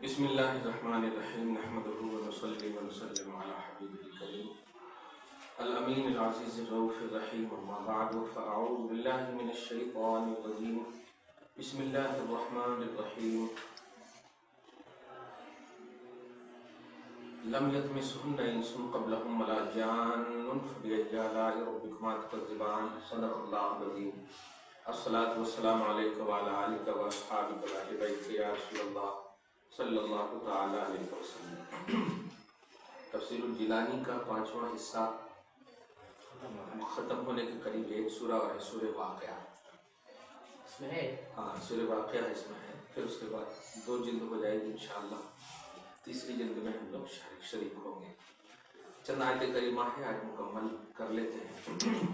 بسم اللہ الرحمن الرحیم نحمده ونصلی ونسلم علی حبیبہ الکریم الامین العزیز الرؤوف الرحیم اما بعد فاعوذ باللہ من الشیطان الرجیم بسم اللہ الرحمن الرحیم لم یطمثہن انس قبلہم ولا جان فبأی آلاء ربکما تکذبان صدق اللہ العظیم الصلاۃ والسلام علیک وعلی آلک واصحابک واہل بیتک یا رسول اللہ صلی اللہ تعالی علیہ وسلم۔ تفسیر الجیلانی کا 5واں حصہ ختم ہونے کے قریب ایک سورہ اور ہے سورہ واقعہ، اس میں ہے سورہ واقعہ اس میں ہے، پھر اس کے بعد 2 جلد ہو جائے گی انشاءاللہ، تیسری جلد میں ہم لوگ شریک ہوں گے۔ چند آیت کریمہ ہے، آج مکمل کر لیتے ہیں۔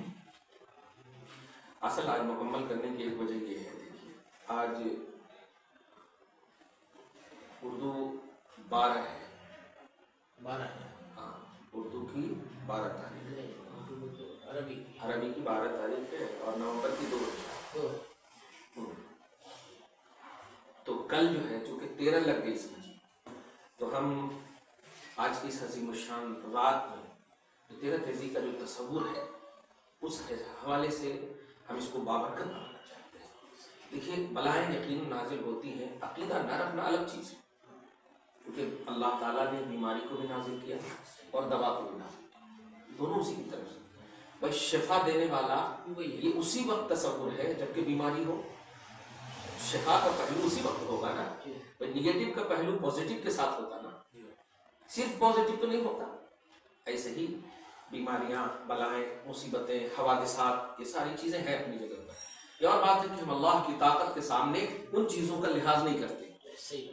اصل آج مکمل کرنے کی ایک وجہ یہ ہے، دیکھیے آج اردو 12 ہے، 12 ہے، ہاں اردو کی 12 تاریخ ہے، عربی کی 12 تاریخ ہے اور نومبر کی 2 ہے۔ تو کل جو ہے چونکہ 13 لگ گئی اس میں، تو ہم آج کی اس عظیم الشان رات میں 13 تیزی کا جو تصور ہے اس حوالے سے ہم اس کو بابرکت بنانا چاہتے ہیں۔ دیکھیے بلائیں یقین نازل ہوتی ہیں، عقیدہ نہ رکھنا الگ چیز ہے، کیونکہ اللہ تعالیٰ نے بیماری کو بھی نازل کیا اور دوا کو بھی نازل کیا، دونوں اسی کی طرف سے۔ بس شفا دینے والا یہ اسی وقت تصور ہے جبکہ بیماری ہو، شفا کا پہلو اسی وقت ہوگا نا، نیگیٹو کا پہلو پازیٹیو کے ساتھ ہوتا نا، صرف پازیٹیو تو نہیں ہوتا۔ ایسے ہی بیماریاں، بلائیں، مصیبتیں، حوادثات، یہ ساری چیزیں ہیں اپنی جگہ پر۔ یہ اور بات ہے کہ ہم اللہ کی طاقت کے سامنے ان چیزوں کا لحاظ نہیں کرتے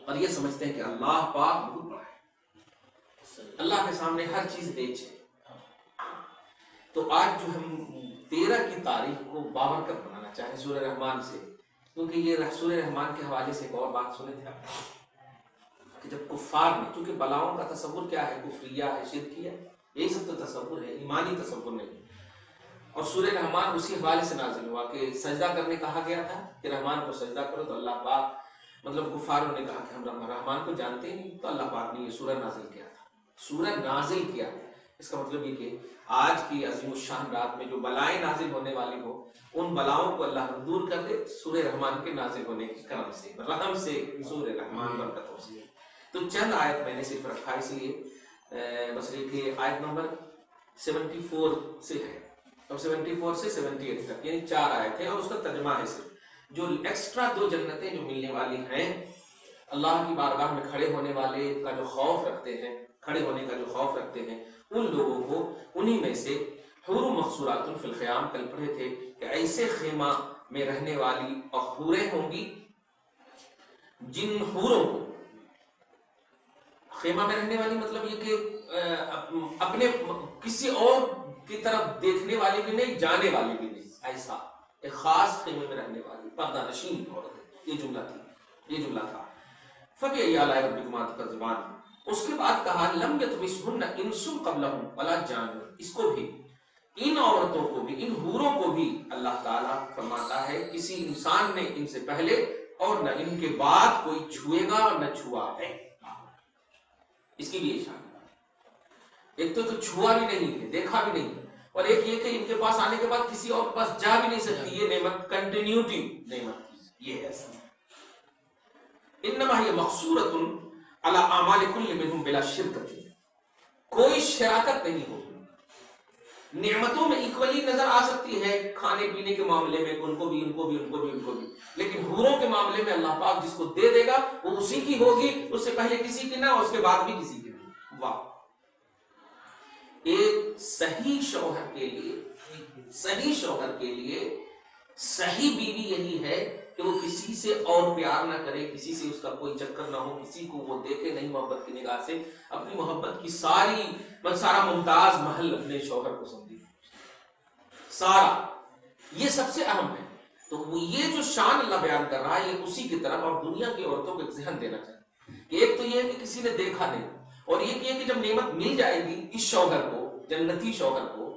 اور یہ سمجھتے ہیں کہ اللہ پاک بہت بڑا ہے، اللہ کے سامنے ہر چیز بیچ ہے۔ تو آج جو ہم 13 کی تاریخ کو بابرکت بنانا چاہیں سورہ رحمان سے، کیونکہ یہ سورہ رحمان کے حوالے سے ایک اور بات سنے تھے آپ کہ جب کفار نے، کیونکہ بلاؤں کا تصور کیا ہے، کفریہ ہے، شرکیہ، یہی سب تو تصور ہے، ایمانی تصور نہیں۔ اور سورہ رحمان اسی حوالے سے نازل ہوا کہ سجدہ کرنے کہا گیا تھا کہ رحمان کو سجدہ کرو، تو اللہ پاک مطلب کفاروں نے کہا کہ ہم رحمان کو جانتے ہی نہیں، تو اللہ پاک نے یہ سورہ نازل کیا تھا، سورہ نازل کیا۔ اس کا مطلب یہ کہ آج کی عظیم الشان رات میں جو بلائیں نازل ہونے والی ہو، ان بلاؤں کو اللہ دور کر دے سورہ رحمان کے نازل ہونے کے کرم سے، رحم سے، سورہ رحمان برکتوں سے۔ تو چند آیت میں نے صرف رکھا اس لیے بس یہ کہ آیت نمبر 74 سے ہے اور 74 سے 78 تک، یعنی 4 آیت ہیں اور اس کا ترجمہ ہے صرف۔ جو ایکسٹرا 2 جنتیں جو ملنے والی ہیں، اللہ کی بارگاہ میں کھڑے ہونے والے کا جو خوف رکھتے ہیں، کھڑے ہونے کا جو خوف رکھتے ہیں، ان لوگوں کو انہی میں سے حور مقصورات فی الخیام، کل پڑھے تھے کہ ایسے خیمہ میں رہنے والی اور حوریں ہوں گی جن حوروں کو، خیمہ میں رہنے والی مطلب یہ کہ اپنے کسی اور کی طرف دیکھنے والی بھی نہیں، جانے والی بھی نہیں، ایسا ایک خاص خیمے میں رہنے والی پردہ نشین عورت، یہ جملہ تھا۔ فَبِأَيِّ آلَاءِ رَبِّكُمَا تُكَذِّبَانِ۔ اس کے بعد کہا لَمْ يَطْمِثْهُنَّ إِنسٌ قَبْلَهُمْ وَلَا جَانٌ۔ اس کو بھی، ان عورتوں کو بھی، ان حوروں کو بھی اللہ تعالیٰ فرماتا ہے کسی انسان نے ان سے پہلے اور نہ ان کے بعد کوئی چھوئے گا اور نہ چھوا ہے۔ اس کی بھی شان ہے، ایک تو چھوا بھی نہیں ہے، دیکھا بھی نہیں ہے، اور ایک یہ کہ ان کے پاس آنے کے بعد کسی اور کے پاس جا بھی نہیں سکتی، یہ نعمت کنٹینیوٹی نعمت کی، یہ ہے ایسا۔ انما ہی مقصورۃ علی اعمال کل منہم بلا شرکت، کوئی شراکت نہیں ہوگی۔ نعمتوں میں ایکولی نظر آ سکتی ہے، کھانے پینے کے معاملے میں ان کو بھی، لیکن حوروں کے معاملے میں اللہ پاک جس کو دے دے گا وہ اسی کی ہوگی، اس سے پہلے کسی کی نہ، اس کے بعد بھی کسی کی نہیں۔ واہ! ایک صحیح شوہر کے لیے صحیح بیوی یہی ہے کہ وہ کسی سے اور پیار نہ کرے، کسی سے اس کا کوئی چکر نہ ہو، کسی کو وہ دیکھے نہیں محبت کی نگاہ سے، اپنی محبت کی سارا ممتاز محل اپنے شوہر کو سمجھے، سارا، یہ سب سے اہم ہے۔ تو یہ جو شان اللہ بیان کر رہا ہے یہ اسی کی طرف، اور دنیا کی عورتوں کو ایک ذہن دینا چاہیے کہ ایک تو یہ ہے کہ کسی نے دیکھا نہیں، اور یہ کہ جب نعمت مل جائے گی اس شوہر کو، جنتی شوہر کو،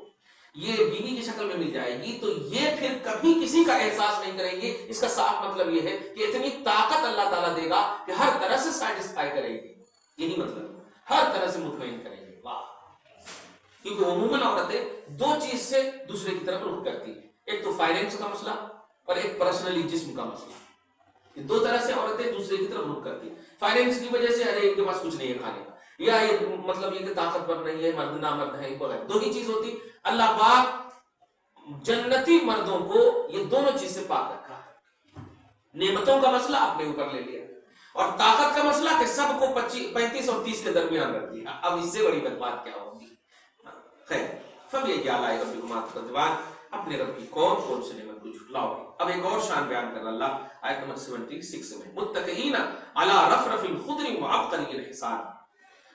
یہ بیوی کی شکل میں مل جائے گی تو یہ پھر کبھی کسی کا احساس نہیں کریں گے. اس کا صاف مطلب یہ ہے کہ اتنی طاقت اللہ تعالیٰ دے گا کہ ہر طرح سے سیٹسفائی کرے گی. یہی مطلب ہر طرح سے مطمئن کریں گے. واہ. کیونکہ عموماً عورتیں دو چیز سے دوسرے کی طرف رخ کرتی ہیں. ایک تو فائنینس کا مسئلہ اور ایک پرسنلی جسم کا مسئلہ. یہ دو طرح سے عورتیں دوسرے کی طرف رخ کرتی ہیں. فائنینس کی وجہ سے ارے ان کے پاس کچھ نہیں ہے کھانے کا, یا یہ مطلب یہ کہ طاقتور نہیں ہے, مرد نامرد ہے, دو ہی چیز ہوتی. اللہ پاک جنتی مردوں کو یہ دونوں چیز سے پاک رکھا ہے. نعمتوں کا مسئلہ اپنے اوپر لے لیا اور طاقت کا مسئلہ کہ سب کو 35 اور 30 کے درمیان رکھ دیا. اب اس سے بڑی بات کیا ہوگی. خیر, فَبِأَيِّ آلَاءِ رَبِّكُمَا تُكَذِّبَانِ, اپنے رب کی کون کون سے نعمت کو جھٹلاؤ گے. اب ایک اور شان بیان کر اللہ آیت نمبر 76 میں, متکئین علی رفرف خضر وعبقری حسان.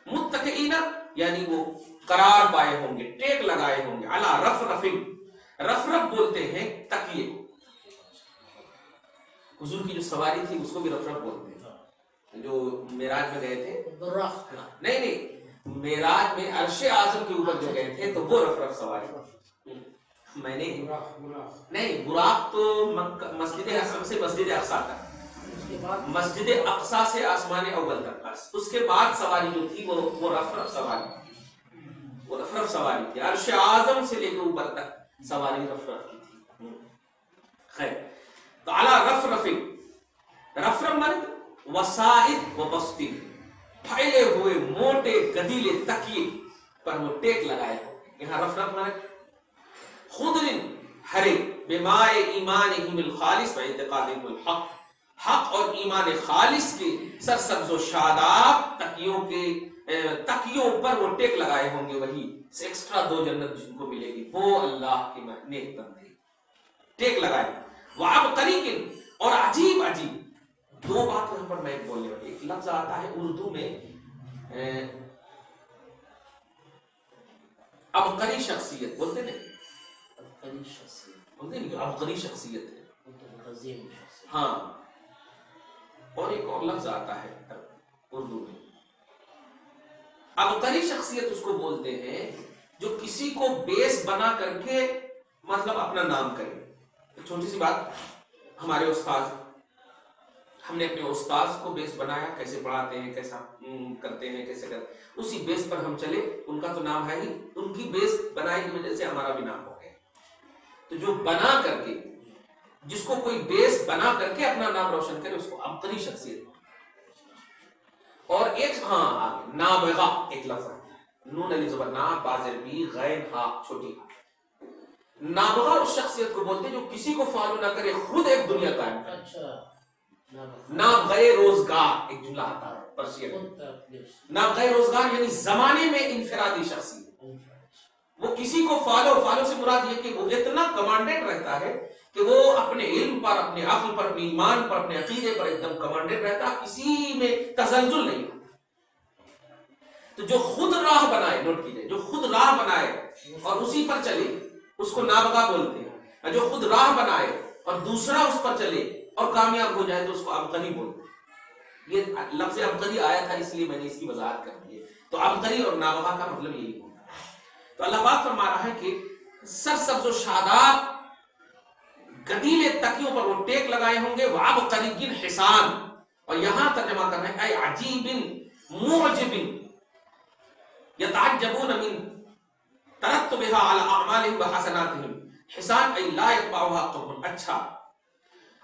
متکئین یعنی وہ قرار پائے ہوں گے, ٹیک لگائے ہوں گے. علی رفرف, رفرف بولتے ہیں تکیے. حضور کی جو سواری تھی اس کو بھی رفرف بولتے ہیں. جو معراج میں گئے تھے, نہیں معراج میں عرش اعظم کے اوپر جو گئے تھے تو وہ رفرف سواری. میں نے نہیں, براق تو مسجد اعظم سے مسجد اقصی تک, مسجد اقصی سے آسمان اول تک, اس کے بعد سواری جو تھی وہ رفرف سواری, وہ رفرف سواری تھی. عرش اعظم سے لے کے اوپر تک سواری رفرف کی تھی. خیر, تو اعلی رفرف, رفرف مرد وسائد و بستی, پھیلے ہوئے موٹے گدیلے تکیے پر وہ ٹیک لگائے ہو. یہاں رفرف مرد خضر ہرے, بمائے ایمانہم الخالص و اعتقادہم الحق, حق اور ایمان خالص کے سرسبز و شاداب تکیوں پر وہ ٹیک لگائے ہوں گے. وہی ایکسٹرا 2 جنت جن کو ملے گی وہ اللہ کے نیک بندے ٹیک لگائے. وعبقری, اور عجیب عجیب. 2 بات یہاں پر میں بولنے والی. ایک لفظ آتا ہے اردو میں عبقری شخصیت بولتے نہیں, عبقری شخصیت ہے. ہاں, اور ایک اور لفظ آتا ہے اردو میں عبقری شخصیت, اس کو بولتے ہیں جو کسی کو بیس بنا کر کے مطلب اپنا نام کرے. چھوٹی سی بات, ہمارے استاد, ہم نے اپنے استاد کو بیس بنایا, کیسے پڑھاتے ہیں, کیسا کرتے ہیں, کیسے کرتے, اسی بیس پر ہم چلے. ان کا تو نام ہے ہی, ان کی بیس بنائی کی وجہ سے ہمارا بھی نام ہو گیا. تو جو بنا کر کے, جس کو کوئی بیس بنا کر کے اپنا نام روشن کرے اس کو عبقری شخصیت. اور ایک نابغہ, ایک لفظ ہے, نون علی زبر نا, بازر بی, غین ہا, چھوٹی ہا. نابغہ اس شخصیت کو بولتے ہیں جو کسی کو فالو نہ کرے, خود ایک دنیا قائم کرے. نابغہ روزگار ایک جملہ آتا ہے پرشین میں. نابغہ روزگار یعنی زمانے میں انفرادی شخصیت. وہ کسی کو فالو سے مراد یہ کہ وہ اتنا کمانڈنٹ رہتا ہے کہ وہ اپنے علم پر, اپنے عقل پر, اپنے ایمان پر, اپنے عقیدے پر ایک دم کمانڈنٹ رہتا ہے, کسی میں تزلزل نہیں ہوتا. تو جو خود راہ بنائے, نوٹ کیجئے, جو خود راہ بنائے اور اسی پر چلے اس کو نابغہ بولتے ہیں. جو خود راہ بنائے اور دوسرا اس پر چلے اور کامیاب ہو جائے تو اس کو عبقری بولتے ہیں. یہ لفظ عبقری آیا تھا اس لیے میں نے اس کی وضاحت کر دی ہے. تو عبقری اور نابغہ کا مطلب یہی ہوتا ہے. تو اللہ پاک فرما رہا ہے کہ سرسبز و شاداب گدیلے تکیوں پر وہ ٹیک لگائے ہوں گے. وعبقری حسان, اور یہاں ترجمہ کرنا ہے اے عجیب معجب یتعجبون من ترتبها على اعمالهم وحسناتهم. حسان ای لا یتبعها قوم, اچھا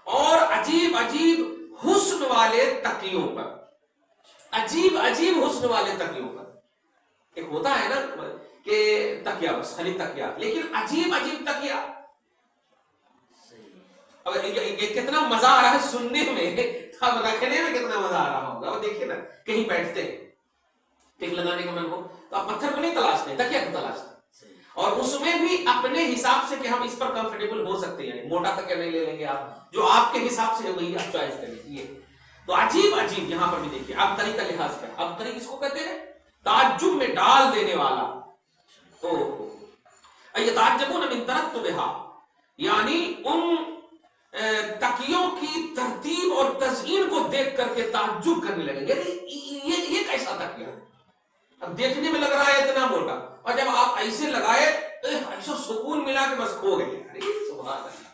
اور عجیب عجیب حسن والے تکیوں پر, عجیب عجیب حسن والے تکیوں پر. ایک ہوتا ہے نا کہ تکیہ بس خالی تکیہ, لیکن عجیب عجیب تکیہ. اگر یہ کتنا مزہ آ رہا ہے سننے میں, اب رکھنے میں کتنا مزہ آ رہا ہوگا. وہ دیکھیے نا کہیں بیٹھتے ہیں, ٹیک لگانے کا من ہو تو آپ پتھر کو نہیں تلاشتے, تکیہ کو تلاشتے, اور اس میں بھی اپنے حساب سے کہ ہم اس پر کمفرٹیبل ہو سکتے ہیں. یعنی موٹا تکیہ نہیں لے لیں گے آپ, جو آپ کے حساب سے ہے وہی آپ چوائس کر لیجیے. تو عجیب عجیب یہاں پر بھی دیکھیے عبقری کا لحاظ کیا. عبقری کس کو کہتے ہیں؟ تعجب میں ڈال دینے والا. یتعجبون من ترتبها, یعنی ان تکیوں کی ترتیب اور تزئین کو دیکھ کر کے تعجب کرنے لگے. یعنی یہ کیسا تکیہ ہے؟ اب دیکھنے میں لگ رہا ہے اتنا موٹا, اور جب آپ ایسے لگائے ایسا سکون ملا کہ بس کھو گئے. سبحان اللہ.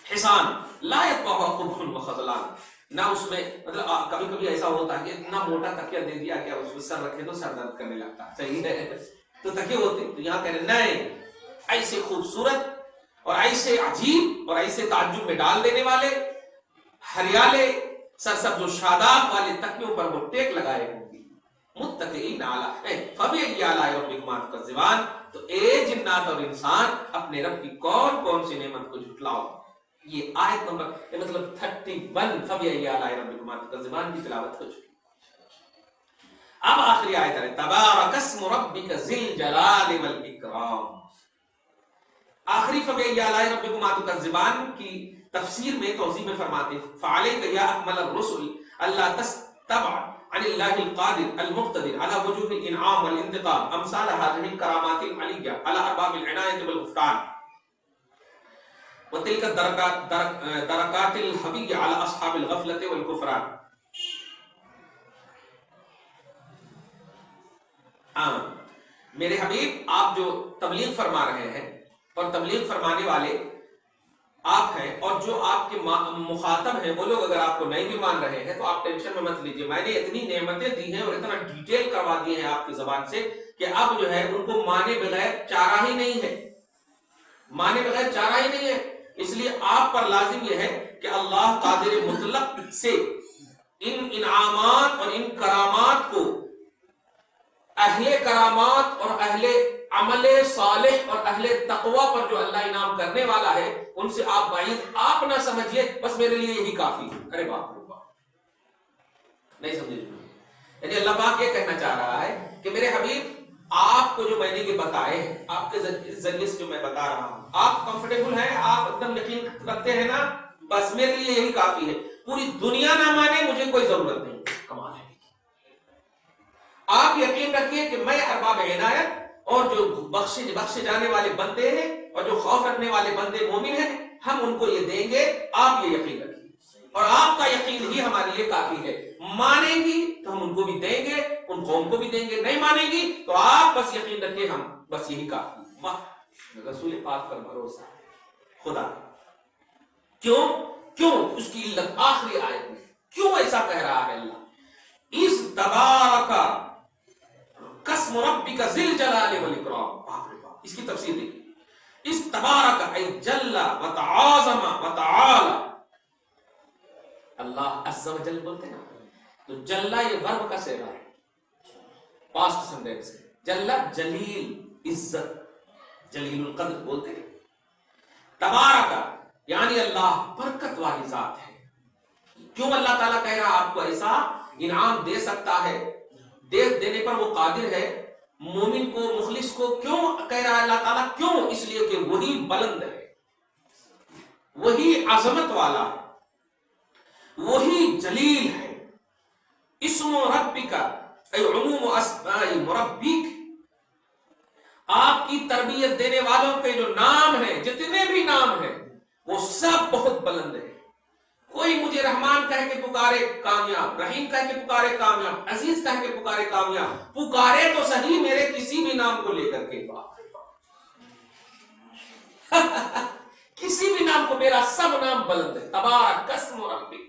حسان لا يطبع قبح وخذلان، نہ اس میں مطلب کبھی کبھی ایسا ہوتا ہے کہ اتنا موٹا تکیہ دے دیا کہ اس میں سر رکھے تو سر درد کرنے لگتا ہے. صحیح ہے، تو تکیے ہوتے. تو یہاں کہہ رہے نہیں، ایسے خوبصورت اور ایسے عجیب اور ایسے تعجب میں ڈال دینے والے ہریالے سرسبز و شاداب والے تکیوں پر وہ ٹیک لگائے ہوں گے. متکئین علی فبأی آلاء ربکما تکذبان. تو اے جنات اور انسان اپنے رب کی کون کون سی نعمت کو جھٹلاؤ. یہ آیت نمبر مطلب 31 فبأی آلاء ربکما تکذبان کی تلاوت ہو چکی. اب آخری آیت ہے تبارک اسم ربک ذی الجلال والاکرام. آخری فبأی آلاء ربکما تکذبان کی تفسیر میں توضیح میں فرماتے فعلیک یا اکمل الرسل اللہ تستبع عن اللہ القادر المقتدر على وجوه الانعام والانتقام امثال هذه الكرامات العلیہ على ارباب العنایة والغفران وتلك الدركات الحبیہ على اصحاب الغفلة والكفران. میرے حبیب آپ جو تبلیغ فرما رہے ہیں اور تبلیغ فرمانے والے آپ ہیں اور جو آپ کے مخاطب ہیں وہ لوگ اگر آپ کو نہیں بھی مان رہے ہیں تو آپ ٹینشن میں مت لیجیے. میں نے اتنی نعمتیں دی ہیں اور اتنا ڈیٹیل کروا دی ہیں آپ کی زبان سے کہ اب جو ہے ان کو مانے بغیر چارہ ہی نہیں ہے. مانے بغیر چارہ ہی نہیں ہے. اس لیے آپ پر لازم یہ ہے کہ اللہ قادر مطلق سے ان انعامات اور ان کرامات کو اہل کرامات اور اہل عمل صالح اور اہل تقوی پر جو اللہ انعام کرنے والا ہے ان سے آپ بعید آپ نہ سمجھیے بس میرے لیے یہی کافی ہے. ارے باپ رے باپ، نہیں سمجھے. یعنی اللہ پاک یہ کہنا چاہ رہا ہے کہ میرے حبیب آپ کو جو میں نے یہ بتائے ہیں آپ کے ذریعے سے جو میں بتا رہا ہوں آپ کمفرٹیبل ہیں، آپ ایک دم یقین رکھتے ہیں نا، بس میرے لیے یہی کافی ہے. پوری دنیا نہ مانے مجھے کوئی ضرورت نہیں. کمال ہے. آپ یقین رکھیے کہ میں ارباب عنایت اور جو بخشے جانے والے بندے ہیں اور جو خوف رکھنے والے بندے مومن ہیں ہم ان کو یہ دیں گے. آپ یہ یقین رکھیے اور آپ کا یقین ہی ہمارے لیے کافی ہے. مانیں گی تو ہم ان کو بھی دیں گے، ان قوم کو بھی دیں گے. نہیں مانیں گی تو آپ بس یقین رکھیے ہم بس یہی کافی. رسول پاک پر بھروسہ ہے خدا. کیوں اس کی علت آخری آیت میں کیوں ایسا کہہ رہا ہے اللہ؟ اس تبارک قسم ربک ذی الجلال والاکرام. باپ رے باپ، اس کی تفسیر دیکھیے. اس تبارک ای جل و تعاظم و تعالی. اللہ عز و جل بولتے ہیں نا تو جلہ یہ ورب کا صیغہ ہے پاسٹ سنٹینس ہے. جلہ جلیل عزت جلیل القدر بولتے ہیں. تبارک یعنی اللہ برکت والی ذات ہے. کیوں اللہ تعالیٰ کہہ رہا آپ کو ایسا انعام دے سکتا ہے، دینے پر وہ قادر ہے. مومن کو مخلص کو کیوں کہہ رہا ہے اللہ تعالیٰ؟ کیوں؟ اس لیے کہ وہی بلند ہے، وہی عظمت والا ہے، وہی جلیل ہے. اسم ربک ای عموم اسماء مربیک. آپ کی تربیت دینے والوں کے جو نام ہیں جتنے بھی نام ہیں وہ سب بہت بلند ہیں. کوئی مجھے رحمان کہہ کے پکارے کامیاب، رحیم کہہ کے پکارے کامیاب، عزیز کہہ کے پکارے کامیاب. پکارے تو صحیح میرے کسی بھی نام کو لے کر کے. کسی بھی نام کو، میرا سب نام بلند ہے. تبارک اسم ربک.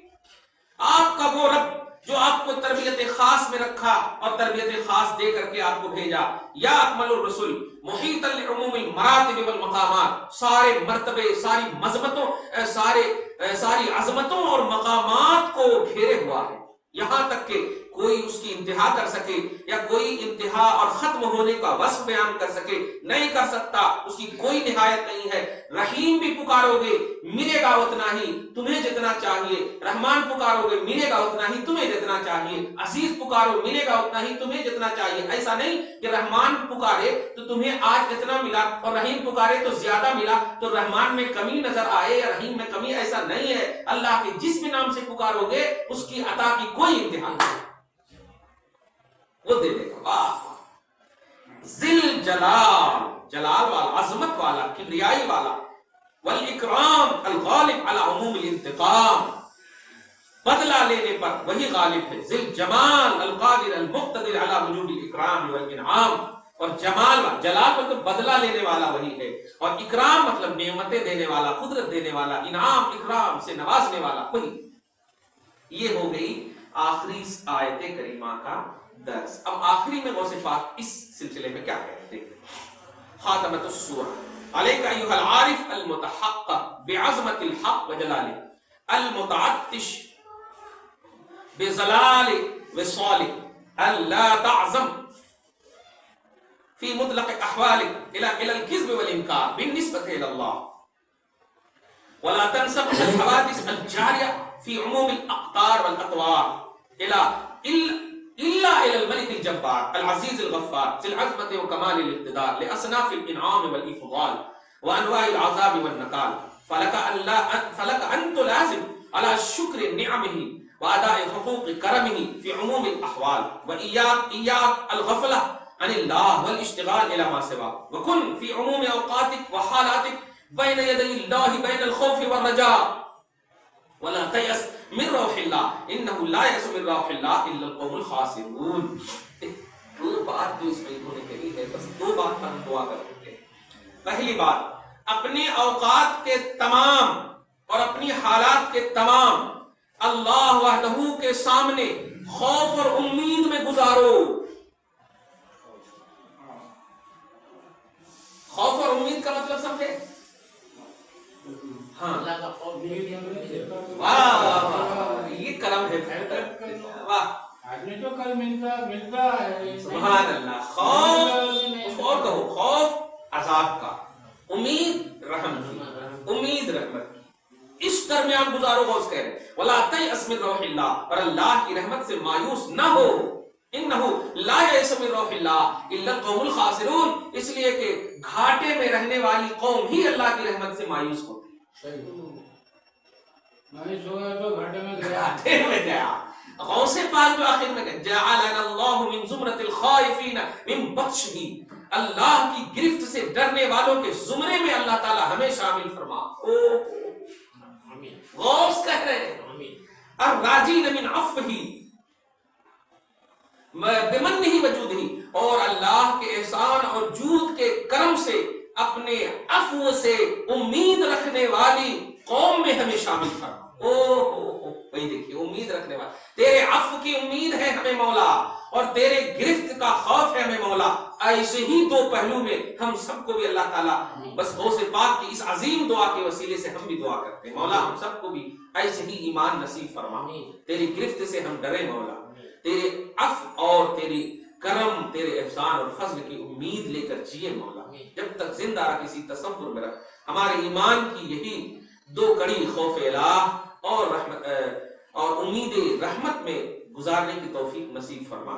آپ کا وہ رب جو آپ کو تربیت خاص میں رکھا اور تربیت خاص دے کر کے آپ کو بھیجا. یا اکمل الرسل محیط لعموم المراتب والمقامات. سارے مرتبے، ساری مذمتوں، ساری عظمتوں اور مقامات کو گھیرے ہوا ہے، یہاں تک کہ کوئی اس کی انتہا کر سکے یا کوئی انتہا اور ختم ہونے کا وصف بیان کر سکے نہیں کر سکتا. اس کی کوئی نہایت نہیں ہے. رحیم بھی پکارو گے ملے گا اتنا ہی تمہیں جتنا چاہیے. رحمان پکارو گے ملے گا اتنا ہی تمہیں جتنا چاہیے. عزیز پکارو ملے گا اتنا ہی تمہیں جتنا چاہیے. ایسا نہیں کہ رحمان پکارے تو تمہیں آج جتنا ملا اور رحیم پکارے تو زیادہ ملا تو رحمان میں کمی نظر آئے یا رحیم میں کمی. ایسا نہیں ہے. اللہ کے جس بھی نام سے پکارو گے اس کی عطا کی کوئی انتہا نہیں، وہ دے دے گا. ذل جلال، جلال والا، عظمت والا، کبریائی والا. والاکرام الغالب علی عموم الانتقام، بدلہ لینے پر وہی غالب ہے. ذل جمال القادر المقتدر علی وجوب الاکرام والانعام. اور جمال جلال مطلب بدلہ لینے والا وہی ہے، اور اکرام مطلب نعمتیں دینے والا، قدرت دینے والا، انعام اکرام سے نوازنے والا وہی۔ یہ ہو گئی آخری آیت کریمہ کا درس۔ اب آخری میں غوث پاک اس سلسلے میں کیا کہتے ہیں؟ خاتمۃ السورہ علیک ایھا العارف المتحقق بعظمت الحق وجلالہ المتعطش بزلال وصالہ الا تعظم في مطلق احوالك الى الكذب والانكار بالنسبه الى الله، ولا تنسب الحوادث الجاريه في عموم الاقطار والاطوار الا الى الملك الجبار العزيز الغفار ذي العظمه وكمال الاقتدار لاصناف الانعام والافضال وانواع العذاب والنكال، فلك ان تلازم على شكر نعمه واداء حقوق كرمه في عموم الاحوال، واياك الغفله عن الله والاشتغال الى ما سواه، وكن في عموم اوقاتك وحالاتك بين يدي الله بين الخوف والرجاء، ولا تيأس من روح الله انه لا يأس من روح الله الا القوم الخاسرون۔ دو بات جو اس میں انہوں نے کہی ہے، بس دو بات پر ہم دعا کرتے ہیں۔ پہلی بات، اپنے اوقات کے تمام اور اپنی حالات کے تمام اللہ وحدہ کے سامنے خوف اور امید میں گزارو۔ خوف اور امید کا مطلب سمجھے؟ ہاں، اللہ کا خوف واہ، یہ کلام ہے، واہ، آدمی تو کل ملتا ہے۔ سبحان اللہ۔ خوف، اس کو اور کہو، خوف عذاب کا، امید رحمت کی، امید رحمت کی، اس درمیان گزارو۔ غوث کہہ رہے ولا تیأس من روح اللہ، اور اللہ کی رحمت سے مایوس نہ ہو۔ انہ لا یئس من روح اللہ الا القوم الخاسرون، اس لیے کہ گھاٹے میں رہنے والی قوم ہی اللہ کی رحمت سے مایوس ہوتی ہے۔ مایوس ہو گیا تو گھاٹے میں گیا۔ گھاٹے میں گیا۔ غوث پاک جو آخر میں کہ جعلنا اللہ من زمرۃ الخائفین من بطشہ، اللہ کی گرفت سے ڈرنے والوں کے زمرے میں اللہ تعالی ہمیں شامل فرما۔ غوث کہہ رہے ہیں الراجین من عفوہ بمنہ وجودہ، اور اللہ کے احسان اور جود کے کرم سے اپنے عفو سے امید رکھنے والی قوم میں ہمیں شامل فرما۔ وہی دیکھیے، امید رکھنے والا، تیرے عفو کی امید ہے ہمیں مولا، اور تیرے گرفت کا خوف ہے ہمیں مولا۔ ایسے ہی دو پہلو میں ہم سب کو بھی اللہ تعالیٰ بس غوث پاک کی اس عظیم دعا کے وسیلے سے ہم بھی دعا کرتے ہیں، مولا ہم سب کو بھی ایسے ہی ایمان نصیب فرما، تیری گرفت سے ہم ڈرے مولا، تیرے عفو اور تیری کرم، تیرے احسان اور فضل کی امید لے کر جیے مولا۔ جب تک زندہ رکھ اسی تصور میں رکھ، ہمارے ایمان کی یہی دو کڑی خوف الہ اور امید رحمت میں گزارنے کی توفیق نصیب فرما۔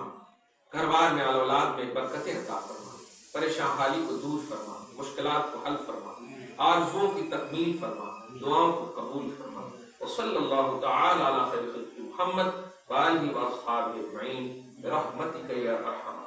گھر بار میں آل اولاد میں برکتیں عطا فرما، پریشان حالی کو دور فرما، مشکلات کو حل فرما، آرزوؤں کی تکمیل فرما، دعاؤں کو قبول فرما۔ وصلی اللہ تعالی علی خیر خلق محمد وآلہ واصحابہ اجمعین برحمتک یا ارحم